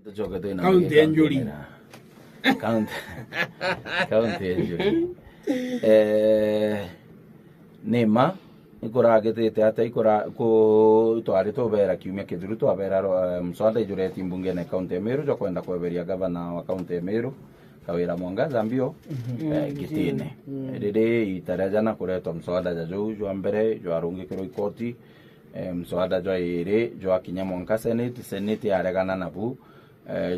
County injury. County injury. Nema ikoragitite ate ikora ku twarito bera kiumia kithuru twabera mswada ijureti mbungene county Meru jo kwenda kweberia gavana wa county Meru Kawira Mwangaza mbio gitine riri itarajana kuretwa mswada jaju jwa mbere jwa arungikirwo ikoti mswada jwa iri jwa kinya Mwanka senate yaregana nabu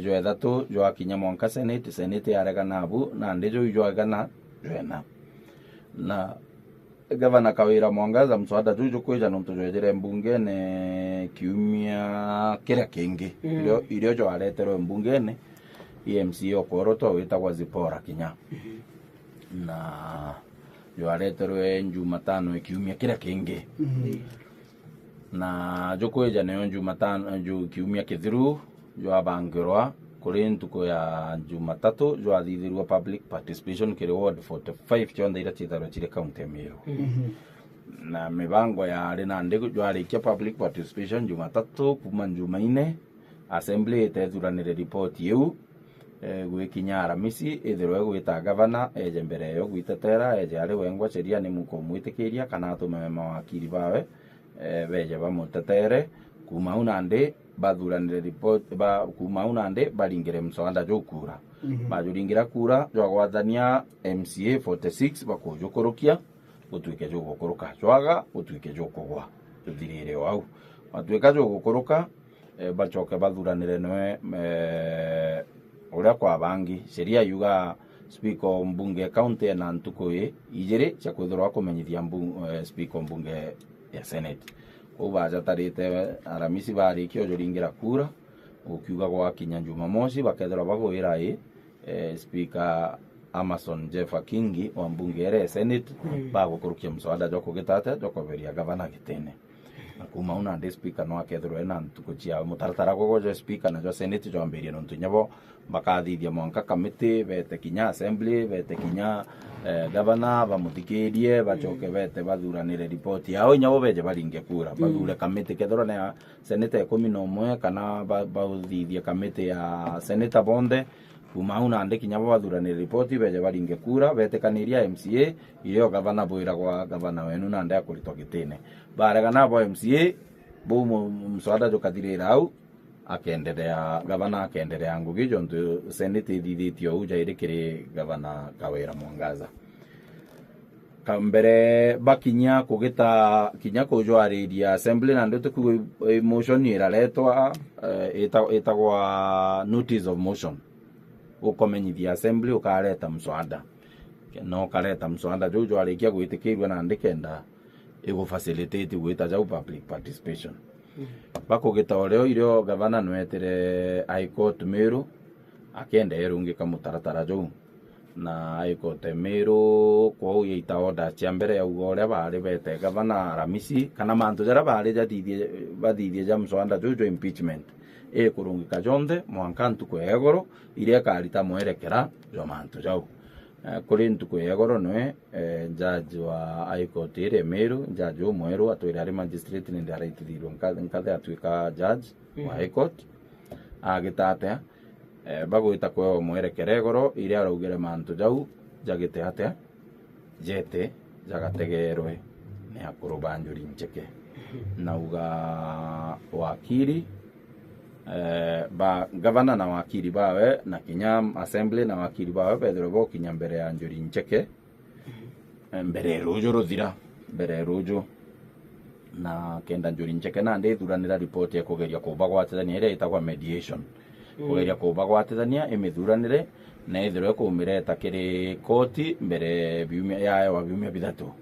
jwa ethatu jwa kinya Mwanka senate yaregana nabu na ndijo jwa gana jwena na Gavana Kawira Mwangaza mswada juju kwija ntujoejere mbungene kiumia kiria kingi irio jo areterwo mbungene EMC okoroto witagwa Zipora Kinya na jo areterwo Jumatano kiumia kiria kingi na jo kwija ne Jumatano kiumia kithiru jo abangirwa kuri ntuko ya Jumatatu jo athithirwa public participation kiri ward 45 chonda ira chitaro chire county Meru na mibango ya arina ndego jo arikia public participation Jumatatu kuma Jumaine assembly ethethuranire report yu gwikinya Aramisi ithirwe gwita gavana eje mbere yo gwitetera eje ari wengwa sheria ni muko mwitikiria kana atume mawakiri bawe beje bamutetere kuma unande bathuranire report kuma unande baringire mswada jokura bajuringira kura jwa gwathania MCA 46 bakujukorokia gutwike jogokoroka jwaga gutwike jokogwa tuthirire wau batwika jogokoroka bachoke bathuranire noe uria kwa bangi sheria yuga speaker mbunge county na ntukoe ijere cha kwithirwa kumenyithia speaker mbunge ya senate ubaja tarite Aramisi barikio joringira kura ukiuga gwa kinya Jumamosi bakethera bagwira speaker Amason Jeffa Kingi wa mbunge ya senate bagukurukia mswada joko gitate joko beria gavana gitene kuma una de speaker no akethero na ntukuchia mutaratara gogo speaker na jo senate jo amberia no ntunyabo bakathithia Mwanka committee bete kinya assembly bete kinya gavana bamuthikirie bachoke bete bathuranire report yao nyabo beje baringe kura bathure committee kethero na senate 11 kana bathithia committee ya senator bonde kuma una ndiki nyabo bathuranire report beje baringe kura betekaniria MCA iyo gavana boira kwa gavana wenu na nda kuritwa gitine baregana bo MCA bo mswada jokathirira au akenderea gavana akenderea ngugi jontu senate thithitio uja irikiri gavana Kawira Mwangaza kambere bakinya kugita kinya kujwariria assembly na ndoto ku motion iraletwa etagwa notice of motion ukomenyithia assembly ukareta mswada no kareta mswada jojo arikia gwitikirwa na ndikenda ego facilitate gwita jau public participation bakugita oreo irio gavana nwetere High Court Meru akenda erungika mutaratara jau na High Court Meru kwa uita order cia mbere ya ugore bari bete gavana Aramisi kana mantu jara bari bathithie ja mswada jojo impeachment kurungika jonde Mwanka ntuko egoro iria karita mwerekera jo mantu jau kuri ntuko egoro noe judge wa High Court ire Meru judge umweru atwira ari magistrate ni ndaraitithirwo nkathe atwika judge wa High Court agitate bagwita kwa mwerekera egoro iria araugire mantu jau jagite atia jete jagategerwe ni akuruba Njuri Ncheke nauga wakiri ba gavana na wakiri bawe na kinya assembly na wakiri bawe pedro bo kinya mbere ya Njuri Ncheke mbere rujo ruthira mbere rujo na kenda Njuri Ncheke na ndi thuranira report ya kugeria kubagwatithania ire itagwa mediation kugeria kubagwatithania imithuranire na ithirwe kumireta kiri koti mbere biumia ya wa biumia bithatu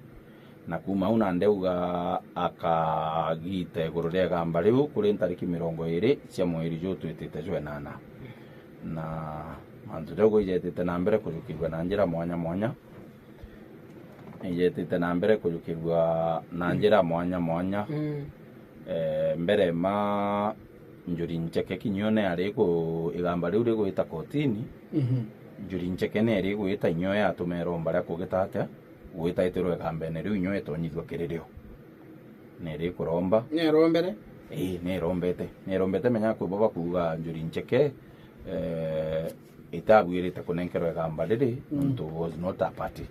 na kuma una ndeuga akagite iguru ria gamba riu kuri ntariki 20 cia mweri jo twitite jwenana na mantu jogo ijetite na mbere kujukirwa na njira mwanya ijetite na mbere kujukirwa na njira mwanya mbere ma Njuri Ncheke kinyone ari ku igamba riu rigwita kotini Njuri Ncheke ne ari gwita inyoya atumero mbara kugitate gwita itirwe kambene riu inyoya tonyithwa kiririo nere kuromba ne rombere nerombete menya kwe baba kuga Njuri Ncheke itagwirite kunenkerwa gamba riri nontu was not a party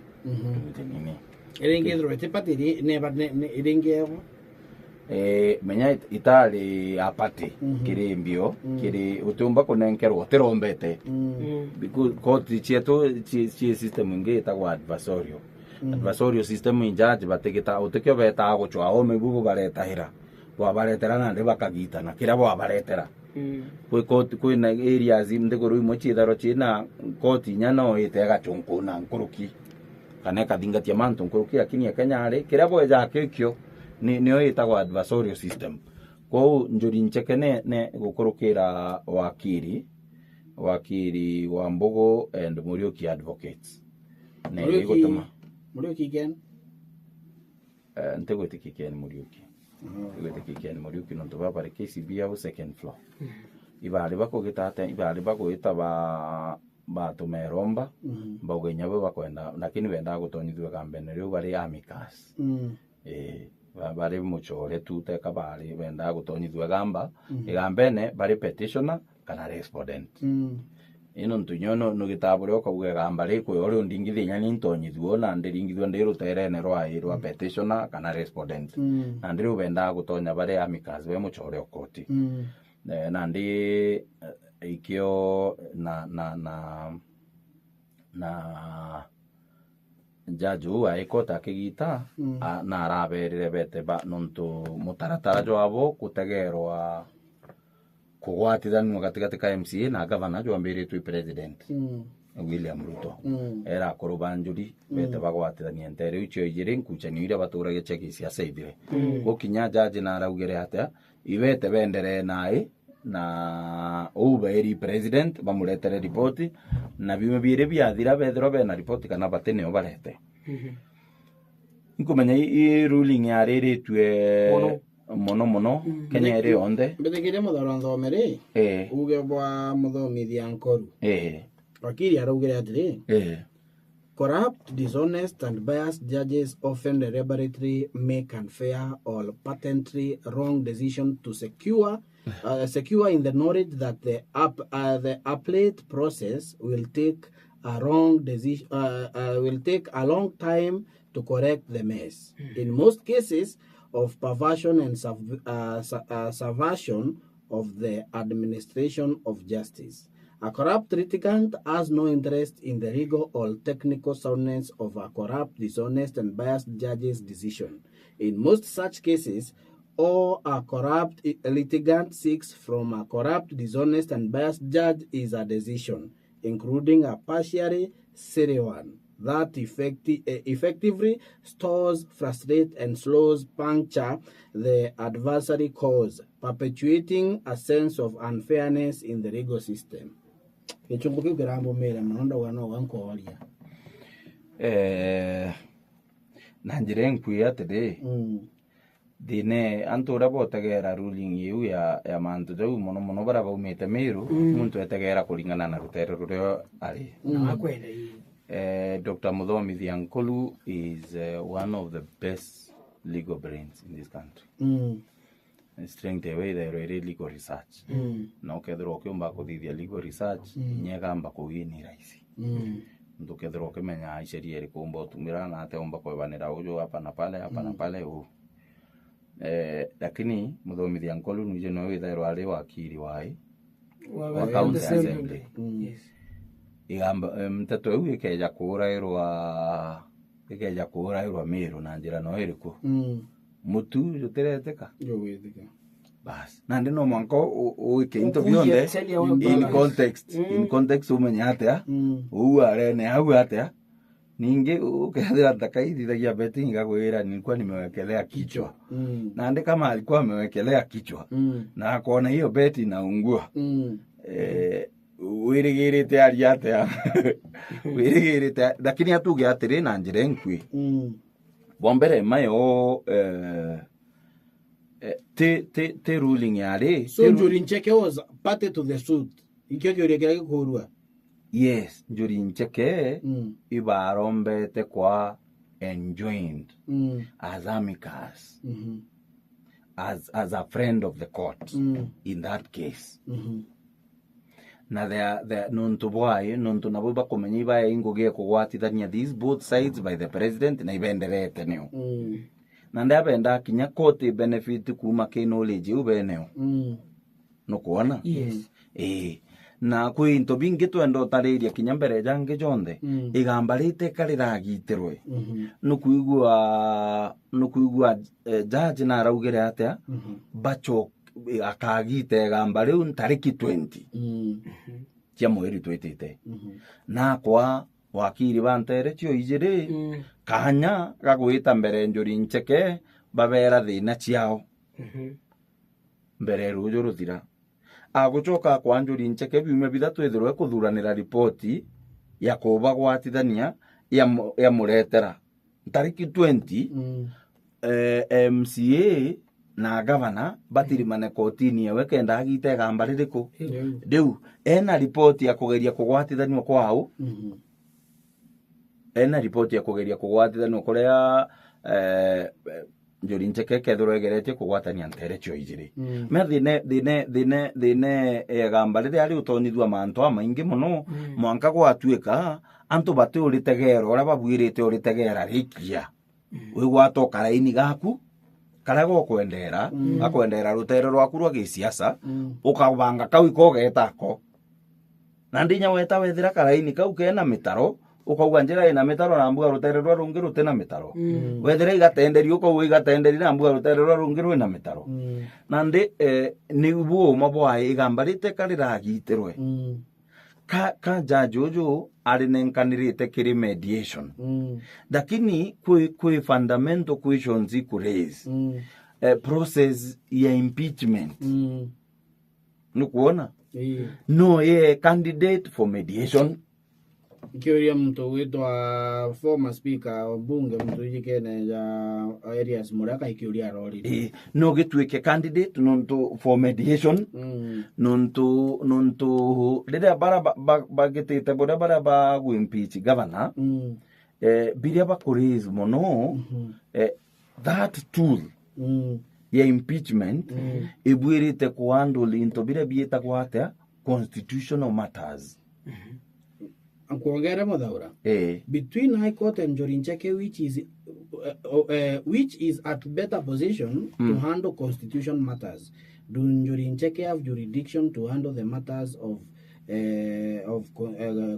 nini erengethro ete party erengethro menya itali a party kiri mbio kiri utumba kunenkerwa tirombete because court chietu chi system ingi itagwa adversarial system injaji bategeta utekyo beta guchwa ome bubu baretahira wabaretera nande bakagitana kira wabaretera kwi na areas ndegoro imwe chitharo china koti nyano itega chunkuna nkuruki kana kathingatia mantu nkuruki lakini akanyare kira boja kekyo nio itagwa adversarial system kwa Njuri Ncheke ne gukurukira wakiri wa Mbogo and Muriuki advocates ne igotuma Muriuki again ntegwetikikia ni Muriuki igwetikikia ni Muriuki nontu baba re KCB au second floor ibali bakugita batumeromba baugenya bo bakwenda lakini benda gutonyithwe gambene riu bari amicus bari muchore tuteka bari benda gutonyithwe gamba igambene bari petitioner kana respondent ino ntunyono no gitabure okauge gamba ri kwe ori ndingithinya ni ntonyithwe na ndiringithwe ndiruterene rwa petitioner kana respondent na ndiru benda gutonya bari amicus be muchore okoti na ndi ikio na jaju aikota kigita na araberire bete ba nontu mutaratara jwabo kutegerwa kugwatithanwa gatigati ka MCA na governor jwambiritu president William Ruto era kuruba Njuri bete bagwatithania ntere ucio ijiri nkuchani ira batura gecheki cia seithire gukinya jaji na araugire atia ibete bendere na uberi president bamuretere report na bimwe bire byathira bethero bena report kana batene obarete nkumenya i ruling ya riritwe mono Kenya iri onde betegire muthoronzo mere uge bwa muthomithia nkoru wakiri araugire atiri corrupt, dishonest, and biased judges often deliberately make unfair or patently wrong decisions to secure in the knowledge that the appellate process will take a long time to correct the mess. In most cases of perversion and subversion of the administration of justice, a corrupt litigant has no interest in the legal or technical soundness of a corrupt, dishonest, and biased judge's decision. In most such cases, all a corrupt litigant seeks from a corrupt, dishonest, and biased judge is a decision, including a partially silly one, that effectively stores, frustrates, and slows puncture the adversary cause, perpetuating a sense of unfairness in the legal system. Echumbuki kirambo mera manonda wana wankoria nanjire nkuya today dine antura botegera ruling yu ya mantu jau mono bara baumete miru muntu etegera kuringana na rutere rurio ari na kwenda Dr. Muthomithia Nkulu is one of the best legal brains in this country. Strength away the legal research. No kedro kiumba kuthithia legal research nyegamba kuini raisi. Ndo kedro kimenya sheria iri kumba utumira na ate umba kwebanira ujo hapa na pale lakini Muthomithia Nkulu nuje no withairwo ari wakiri wai wa county assembly. Igamba mteto uyu ikeja kurairwa miru na njira no iriku mutu jutereteka jowethika bas nandi no manko uike interview onde in context umenya atia uare ne au atia ninge ukethira takaithithagia betting gagwira nilikuwa nimewekelea kichwa nandi kama alikuwa amewekelea kichwa na akaona hiyo beti naungua wirigirite ariate wirigirite lakini atuge atiri na njire nkwi bombere mayo te ruling yari so Njuri Ncheke was party to the suit ikyo kyorekera gikurua yes Njuri Ncheke ibarombete kwa enjoined as amicus as a friend of the court in that case. Na the nontu bwaye nontu nabo bakomenya ibaye ingoge kugwatithania these both sides by the president na ibenderete neo na ndabenda kinya court benefit kuma ke knowledge ubeneo no kuona na kwi into bingi twendo tariria kinya mbere jange jonde igambarite kariragitirwe no kuigua judge na raugire atia bacho akagite gamba riu ntariki 20 cia mweri twitite na kwa wakiri bantere cio ijiri kanya gagwita mbere njuri ncheke babera thina ciao mbere rujo ruthira agucoka kwa njuri ncheke biume bithatu ithirwe kuthuranira ripoti ya kuba gwatithania ya muretera ntariki 20 MCA na gavana batirimane kotini yewe kenda agite gamba ririko riu ena report ya kugeria kugwatithanio kwao ena report ya kugeria kugwatithanio kuria njuri ncheke kethuregeretie kugwatania ntere cio ijiri me thine gamba riria ari utonyithua mantu amaingi muno mwanka gwatuika antu bati uritegera ora babwirite uritegera rikia we gwatoka raini gaku karago kwendera akwendera rutere rwaku rwa gisiasa ukabanga kau ikogetako na ndinya weta wethira karaini kau kena mitaro ukauga njira ina mitaro na mbuga rutere rwa rungi rutena mitaro wethira igatenderi uko igatenderi na mbuga rutere rwa rungi rwina mitaro na ndi ni buo mabwaye igambarite kariragitirwe ka jajojo arinenkanirite kiri mediation lakini kwi fundamental questions ku raise process ya impeachment nukuona no ye candidate for mediation ikiuria mtu witwa former speaker bunge mtu yikene ya areas muraka ikiuria rori no gitwike candidate nonto for mediation nonto rede bara bagitete bara ba impeach governor biria bakuriz mono that tool ya impeachment ibwirite kuhandle into biria bieta kwata constitutional matters Ankuongera Muthaura between High Court and Njuri Ncheke which is at better position to handle constitution matters. Do Njuri Ncheke have jurisdiction to handle the matters of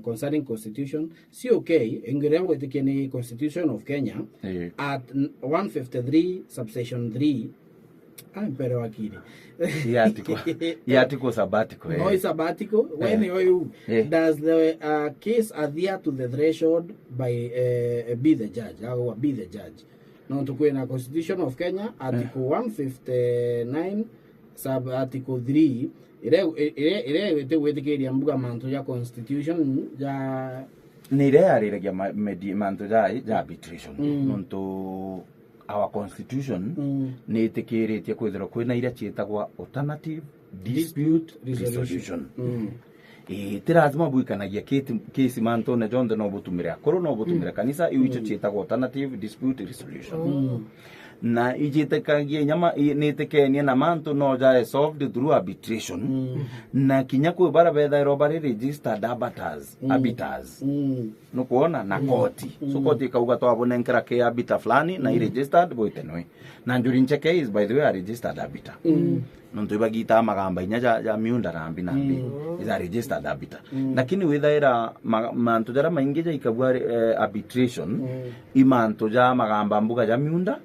concerning constitution? See, okay, ingeremo the Constitution of Kenya at 153 subsection 3. I'm very wakili. Yatiko sabbatical. No, sabbatical. When you does the case adhere to the threshold by be the judge or be the judge? No, to na Constitution of Kenya, Article 159, sub Article 3. Ire weteke ya mbuga manto ya Constitution ya nire arire manto ya arbitration. Nonto our constitution ni tikiritie kwithira kwina ira cietagwa alternative dispute resolution tirazima buikanagia case manto na jonde no butumira akoro no butumira kanisa iwicho cietagwa alternative dispute resolution na ijitekagia nyama nitekenia na manto no ja solved through arbitration na kinya kwe bara betha robari registered arbiters no kuona na koti so koti kauga to abonenkera ke arbiter flani na registered boitenwe na Njuri Ncheke is by the way a registered arbiter nonto ibagita magamba inya ja miunda rambi nambi is a registered arbiter lakini withaira manto jara maingi ja ikabwa arbitration imanto ja magamba mbuga ja miunda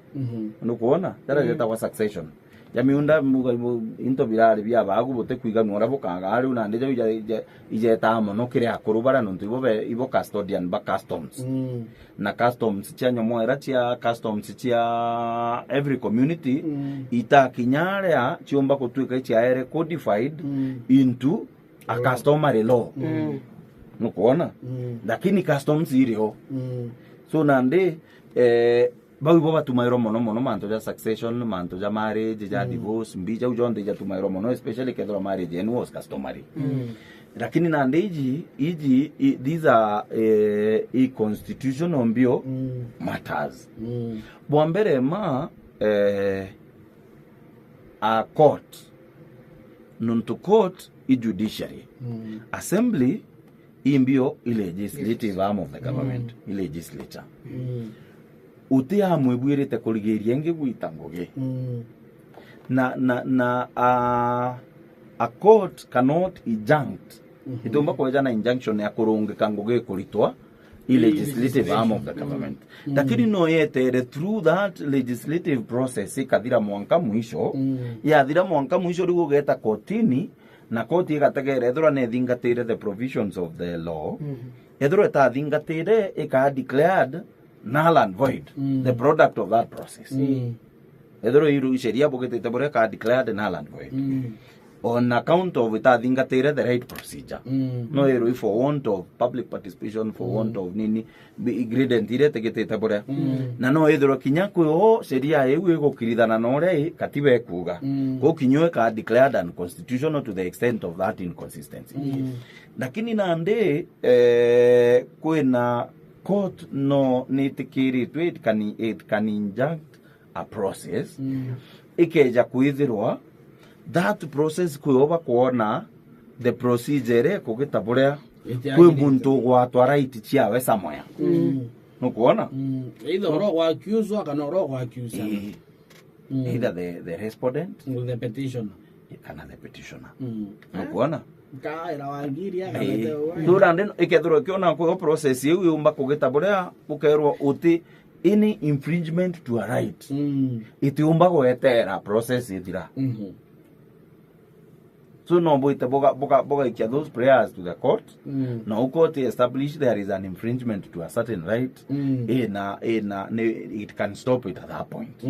no kuona jara jeta kwa succession ya miunda mbuga into birari bya bagu bote kwiganura bokanga ari unande ja ijeta mono kire akurubara nonto ibo custodian ba customs na customs cia nyomoera cia customs cia every community ita kinyarea chiomba kutuika cia codified into a customary law no kuona lakini customs irio so nande bawi boba tumairo mono manto ja succession manto ja marriage ja divorce mbija ujonde ja tumairo mono especially kedro marriage and was customary lakini na ndeji these are constitutional mbio matters bwambere ma a court nuntu court i judiciary assembly imbio i legislative arm of the government i legislature uti amwibwirite kurigiria ngi gwita ngugi na a court cannot injunct itumba kweja na injunction ya kurungika ngugi kuritwa i legislative arm of the government lakini no yetere through that legislative process ikathira mwanka mwisho yathira mwanka mwisho rigugeta kotini na koti igategera ethura ne thingatire the provisions of the law ethura ta thingatire ika declared null and void the product of that process ethura iru sheria bugete bore ka declared null and void on account of it thingatire the right procedure no ero for want of public participation for want of nini ingredient ire tegete bore na no ethura kinya kwo sheria ewe gukirithana no ore katiba ekuga go kinywe ka declared unconstitutional to the extent of that inconsistency lakini nande kwena court no nitikiritwe it can injunct a process ikeja kuithirwa that process kuoba kuona the procedure kugita buria kwi muntu gwatwa right chiawe samoya no kuona either ro wa accuse kana ro wa accuse either the respondent the petitioner kana the petitioner no kuona ka era wangiria durande ikethuro kiona ko process yu yumba kugita buria ukerwo uti any infringement to a right itiumba gwetera process ithira so no boite boga ikia those prayers to the court no court establish there is an infringement to a certain right it can stop it at that point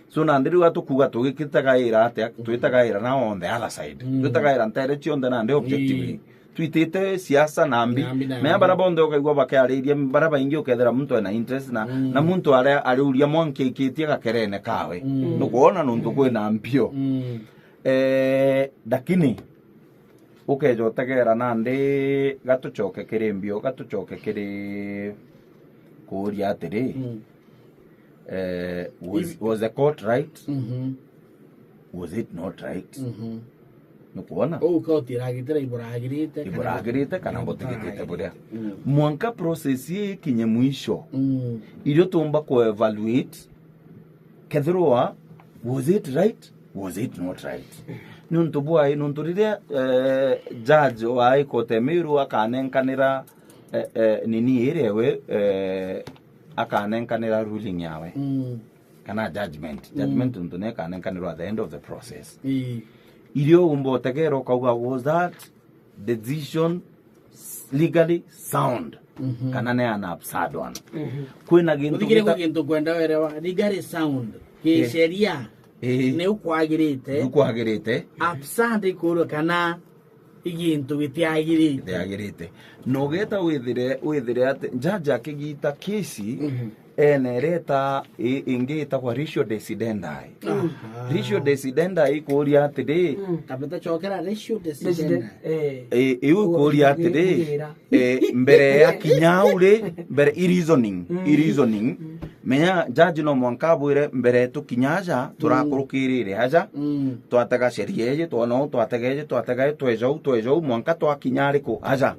so na ndiru atukuga tugikitagaira atia twitagaira na on the other side twitagaira ntere chionde na ndi objectively twitite siasa nambi me baraba onde okaigwa bakariria baraba ingi ukethera muntu ena interest na muntu ari uria mwanke ikitie gakerene kawe no kuona nuntu kwina mpio lakini ukejo tegera nande gatuchoke kirimbio gatuchoke kiri kuria atiri was the court right was it not right no kuona court iragitira iburagirite kana botegete buria mwanka process ye kinye mwisho ilio tumba ku evaluate kethroa was it right was it not right nuntu bwai nuntu rire judge wa Kotemiru akanenkanira nini irewe akanenkanira ruling yawe kana judgment nuntu ne kanenkanira at the end of the process ilio umbo tegero kauga was that decision legally sound kana ne an absurd one kwina gintu kwenda werewa legally sound ke sheria ne ukwagirite absande kuro kana igintu gitiagirite no geta withire ati jaja kigita kesi enereta ingita kwa ratio decidendi kuria atiri kabeta chokera ratio decidendi iu kuria atiri mbere ya kinyaure mbere reasoning menya jaji no mwanka bwire mbere tukinyaja turakurukirire haja twatega sheria ye twono twatega twejo mwanka twakinyare ko haja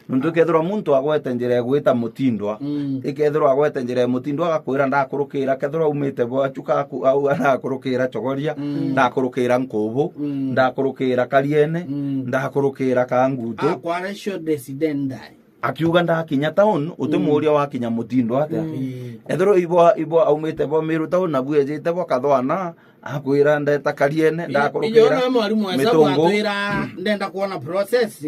nundu kethura muntu agwete njira gwita mutindwa ikethura agwete njira mutindwa agakwira ndakurukira kethura umite bwa chuka au arakurukira chogoria ndakurukira nkubu ndakurukira kariene ndakurukira kangutu kwa ratio decidendi akiuga ndakinya town utimuria wakinya mutindo atia ethero ibo aumite bo miru town na bwejete bo kathwana akwira ndeta kariene ndakurukira iyo mwalimu hesabu atwira ndenda kuona process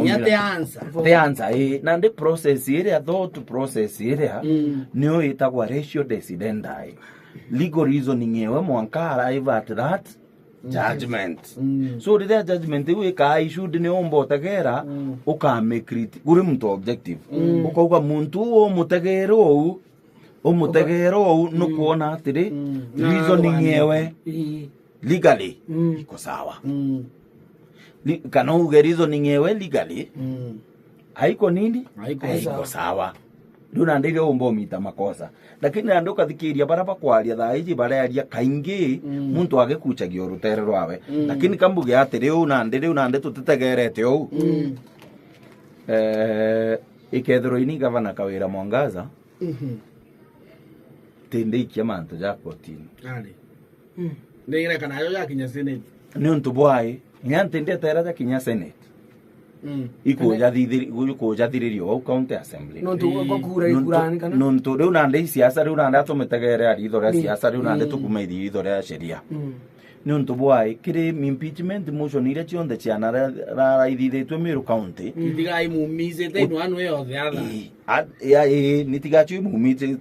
nyate answer na ndi process area thought process area niyo itagwa ratio decidendi legal reasoning yewe mwanka arrive at that judgment so the judgment we ka issued ne ombo tegera uka make it guri muntu objective ukauga muntu o mutegero no kuona atiri reasoning yewe legally iko sawa kana uge reasoning yewe legally haiko nini haiko sawa nduna ndege umbo mita makosa lakini andu kathikiria baraba kwaria thaiji barearia kaingi muntu agikuchagia urutere rwawe lakini kambuge atiri una ndende tutitegerete ou ikethero ini gavana Kawira Mwangaza tindeikia mantu jakotini ari ndengera kana yo yakinya senate ni untu bwai nyantende tera kinya senate iko jathiririo au county assembly nontu gukura ikurani kana nontu riu nande siasa riu nande atumitegere aritho ria siasa riu nande tukumeithia itho ria sheria ni untu bwai kiri impeachment motion iria cionthe ciana raithithitwe Meru county ndigai mumizete no anu yothe ya nitigachu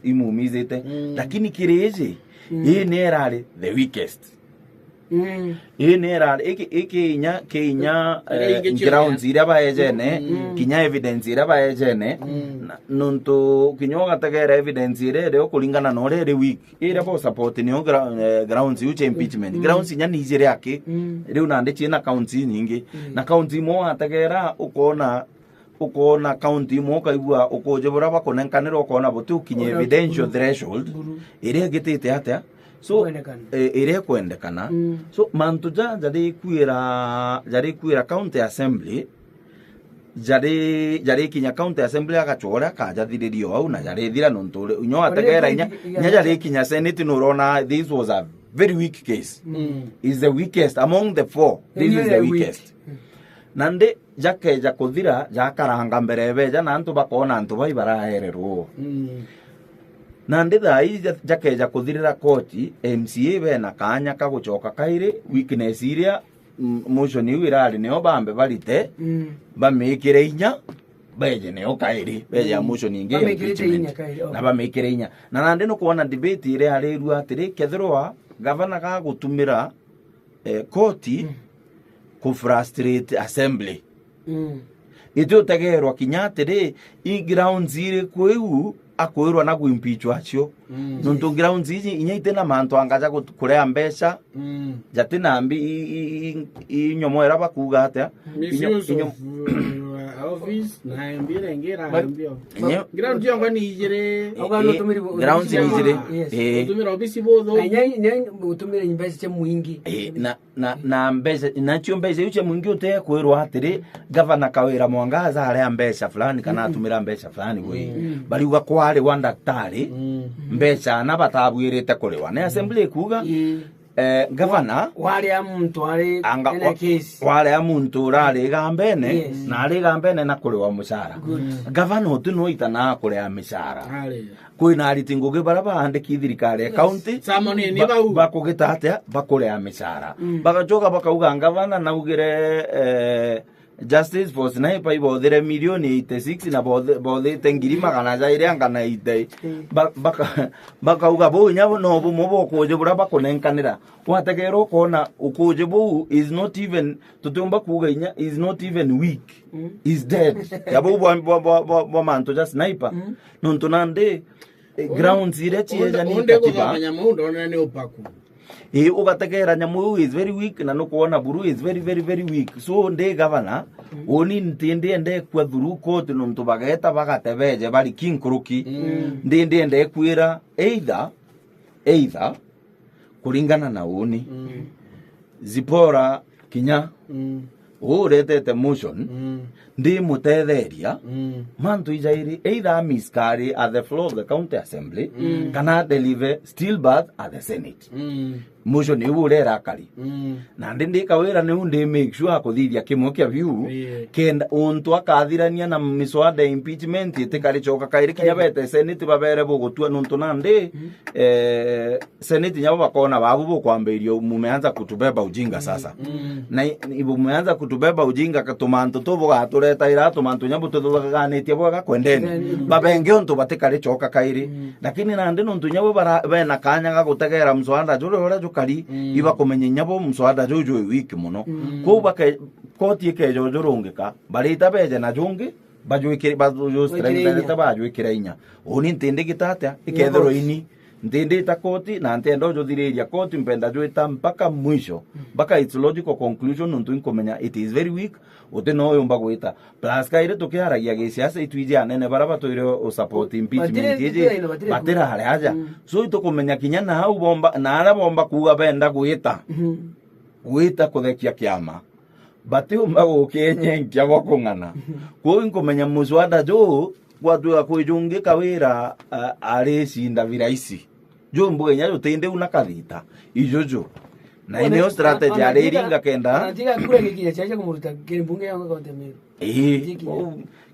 imumizete lakini kiri ici ni erari the weakest nera kinya grounds iria baejene kinya evidence iria baejene nonto kinyoga tegera evidence iria kulingana na ore week iria bo support ni grounds uche impeachment grounds nya ni jire yake riu nande china counts nyingi na county mo ategera ukona county mo kaigua ukoje bora bakonenkanira ukona botu kinye evidential threshold iria gitite atia so ere kwendekana so mantu jari kuira county assembly jari kinya county assembly agachora kajathiririo au na jari thira nontore unyo ategera nya jari kinya senate no rona this was a very weak case is the weakest among the four this is the weakest nande jakeja kuthira jakaranga mbere beja na antu bakona antu bai barahererwo nande thai jakeja kuthirira koti MCA bena kanya kagucoka kaire weakness iria motion iu irari neo bambe barite bamekire inya beje neo kaire beje motion ingi na bamekire inya na nande no kuona debate ire ari ru atiri kethirwa governor ga gutumira koti ku frustrate assembly itu tegerwa kinya atiri I grounds ire kweu akwirwa na kuimpeach acio nontu grounds ici inya itena mantu angaja kurea mbeca jatina mbi inyomo era bakuga atia office na mbira ngira mbio ground yangu ni ijire grounds ni ijire utumira office bodo nya utumira mbeca mwingi na mbeca nacio mbeca uche mwingi ute kwirwa atiri governor Kawira Mwangaza aria mbeca fulani kana atumira mbeca fulani we bari uga kwari wa daktari mbeca na batabwirite kuriwa na assembly kuga governor wale muntu ari ene case wale muntu rari gambene na ari gambene na kuriwa mushara governor tu no itana kuria mishara kwina ariti ngugi baraba andiki thirikari county samoni ni bau bakugita atia bakuria mishara bagachoka bakauga governor na ugire Justice for Sniper ibodhere milioni 86 na bodhe tengiri magana jaire angana ite bakauga bo nyabo no bo mobo koje bura bakonenkanira wategero kona ukuje bo is not even tutumba kuga inya is not even weak is dead yabo bo manto just sniper nonto nande grounds ire chieja ni katiba nyamundo nani opaku ugategera nyamu is very weak na no kuona buru is very very very weak so nde governor oni ntinde nde kwa thuru court no ntubageta bagatebeje bari king kuruki nde kwira either kuringana na oni Zipora Kinya uretete motion ndi mutetheria mantu ijairi either miskari at the floor of the county assembly kana deliver stillbirth at the senate motion ibu rera kari na ndi kawira ni undi make sure akuthithia kimwe kia view kenda untu akathirania na miswada impeachment itikari choka kairi kinya bete senate babere bugutua nuntu nandi senate nyabo bakona babu bukwambirio mumeanza kutubeba ujinga sasa na ibu mumeanza kutubeba ujinga katumantu tubo gatureta ira tumantu nyabo tuthagaganitie bwaga kwendeni babenge untu batikari choka kairi lakini nandi nuntu nyabo bena kanya ga gutegera mswada juro kari iba kumenya nyabo mswada jojo wiki muno ko baka koti ke jojo rongeka barita beje na jonge bajwikire bajo strength ta bajwikire inya oni ntinde gitata ikethero ini Ndindita koti na ntendo jothireria koti mpenda joita mpaka mwisho mpaka its logical conclusion nuntu inkomenya it is very weak uti no yumba gwita plus kaire tukiaragia gisiasa itwije anene baraba toire o support impeachment ije batira hale aja so itukumenya kinya na hau bomba na ara bomba kuga benda gwita gwita kuthekia kiama bati umba gukenye nkia gokungana ko inkomenya muswada jo gwatu kwijunge kawira ari sinda viraisi jo mbwenya yo tende una kadita ijojo na ine strategy ari ringa kenda anatiga kure kikia chacha kumuruta kimbunge yangu kwa temero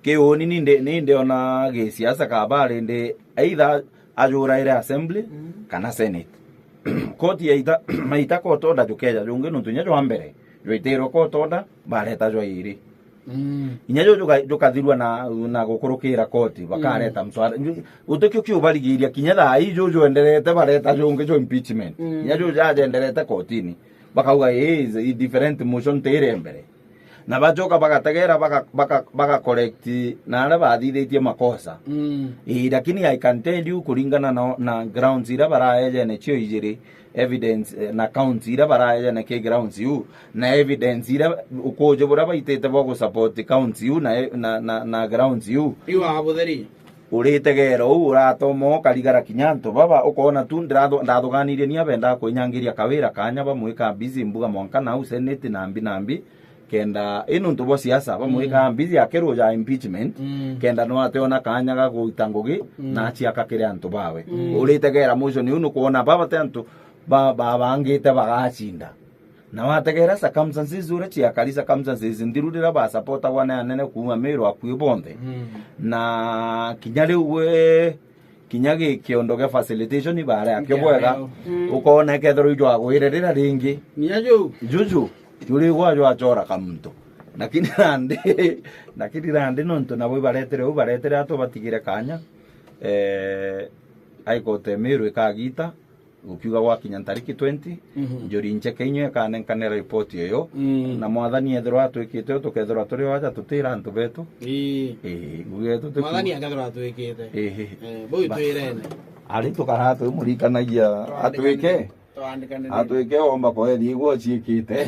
ke oni ninde ona ge siasa ka bare nde either ajura ire assembly kana senate koti yaita maita ko toda jukeja junge nuntunya jo ambere jo itero ko toda bare ta jo iri inya jo kathirwa na gukurukira koti bakareta mswara utekyo kyo barigiria kinya tha ijo enderete bareta junge jo impeachment inya jo jaje enderete kotini bakauga is a different motion tere mbere na bajoka bagategera baka correct na ara bathithitie makosa lakini I can tell you kuringana na grounds ira baraeje ne chio ijiri evidence na counts ira baraeje ne ke grounds you na evidence ira ukoje bora baitete bogo support counts you na grounds you iwa abutheri uritegero uratomo karigara kinyanto baba ukona tu ndathuganirie ni abenda kwinyangiria kawira kanya bamwika busy mbuga mwanka na senate nambi kenda inu ntubo siasa bamwika busy akero ya impeachment kenda no ateona kanya ga guitangugi na achiaka kire antu bawe uritegera mujo ni unu kuona baba tantu bangite bagachinda na wategera circumstances zure chiakari circumstances ndirudira ba supporta wana nene kuma mero akwibonde na kinyare we kinyage kiondoge facilitation ibara yakyo bwega ukona kethero ijo agwirerera ringi niajo juju yuri gwajo achora kamuntu nakini rande nonto nabo baretere ato batigire kanya aikote mero ikagita ukiuga gwakinya tariki 20 njuri ncheke inyo kanenkanera report yo na mwathani ethero atwikite tukethero turi wacha tutira antu betu gugetu mwathani akethero atwikite boy twirene ari tukaratu murikanagia atwike omba ko ethi gwo ciikite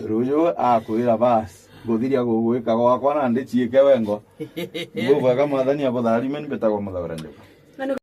rujo akwira bas guthiria gugwika gwakwa na ndi ciike wengo ngubega mwathani abutharime nibetagwo muthaura njuka